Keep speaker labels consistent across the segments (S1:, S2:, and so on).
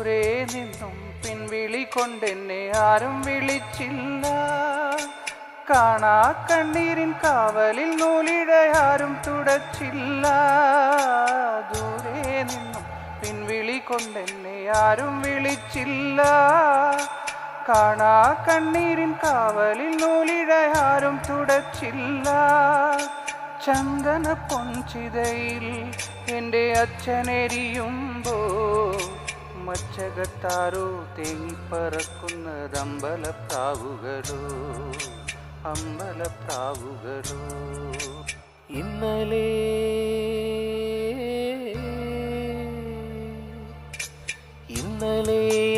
S1: ദൂരെ നിന്നും പിൻവിളി കൊണ്ടെന്നെ ആരും വിളിച്ചില്ല. കാണാ കണ്ണീരിൻ കാവലിൽ നൂലിഴയാരും തുടച്ചില്ല. ദൂരെ നിന്നും പിൻവിളി കൊണ്ടെന്നെ ആരും വിളിച്ചില്ല. കാണാ കണ്ണീരിൻ കാവലിൽ നൂലിഴയാരും തുടച്ചില്ല. ചന്ദന പൊൻചിതയിൽ എൻ്റെ അച്ഛനെരിയുമ്പോ മച്ചകത്താരോ തേങ്ങിപ്പറക്കുന്നത് അമ്പലപ്രാവുകളോ അമ്പലപ്രാവുകളോ.
S2: ഇന്നലെ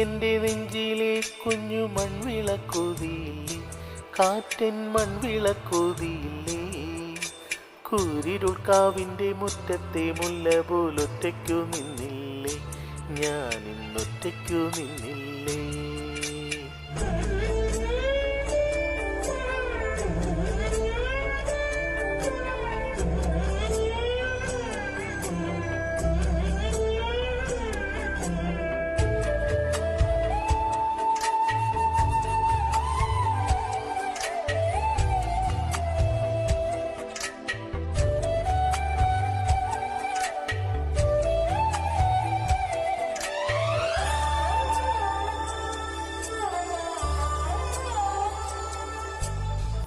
S2: എൻ്റെ നെഞ്ചിലെ കുഞ്ഞു മൺവിളക്കൊതിയില്ലേ, കാറ്റൻ മൺവിളക്കൊതിയില്ലേ. കൂരിരുൾക്കാവിൻ്റെ മുറ്റത്തെ മുല്ല പോലൊറ്റയ്ക്കു നിന്നില്ലേ, ഞാനിന്നൊറ്റയ്ക്കു നിന്നില്ലേ.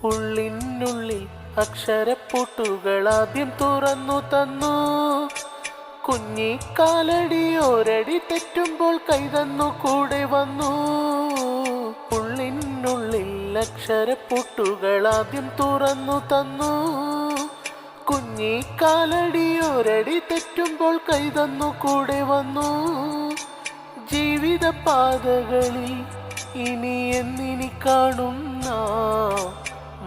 S2: ഉള്ളിനുള്ളിൽ അക്ഷരപ്പൂട്ടുകൾ ആദ്യം തുറന്നു തന്നു. കുഞ്ഞിക്കാലടി ഒരടി തെറ്റുമ്പോൾ കൈതന്നു കൂടെ വന്നു. ഉള്ളിനുള്ളിൽ അക്ഷരപ്പൂട്ടുകൾ ആദ്യം തുറന്നു തന്നു. കുഞ്ഞിക്കാലടി ഒരടി തെറ്റുമ്പോൾ കൈതന്നു കൂടെ വന്നു. ജീവിത പാതകളിൽ ഇനി എന്നിനി കാണുന്ന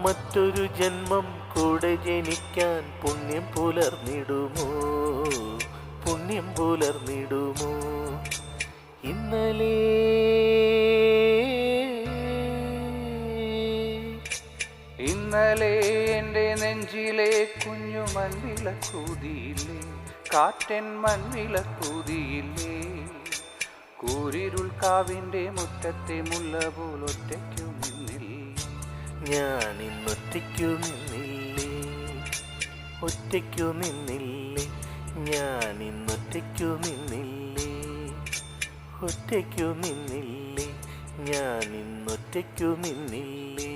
S2: മറ്റൊരു ജന്മം കൂടെ ജനിക്കാൻ പുണ്യം പുലർന്നിടുമോ, പുണ്യം പുലർന്നിടുമോ. ഇന്നലെ
S1: എൻ്റെ നെഞ്ചിലെ കുഞ്ഞു മൺവിളക്കൂതിയില്ലേ, കാറ്റൻ മൺവിളക്കൂതിയില്ലേ. കൂരിരുൾക്കാവിൻ്റെ മുറ്റത്തെ മുല്ല പോലൊറ്റയ്ക്കു നിന്നില്ലേ,
S2: ഞാനിന്നൊറ്റയ്ക്കു നിന്നില്ലേ, ഒറ്റയ്ക്കു നിന്നില്ലേ. ഞാനിന്നൊറ്റയ്ക്കു നിന്നില്ലേ, ഒറ്റയ്ക്കു നിന്നില്ലേ. ഞാനിന്നൊറ്റയ്ക്കു നിന്നില്ലേ.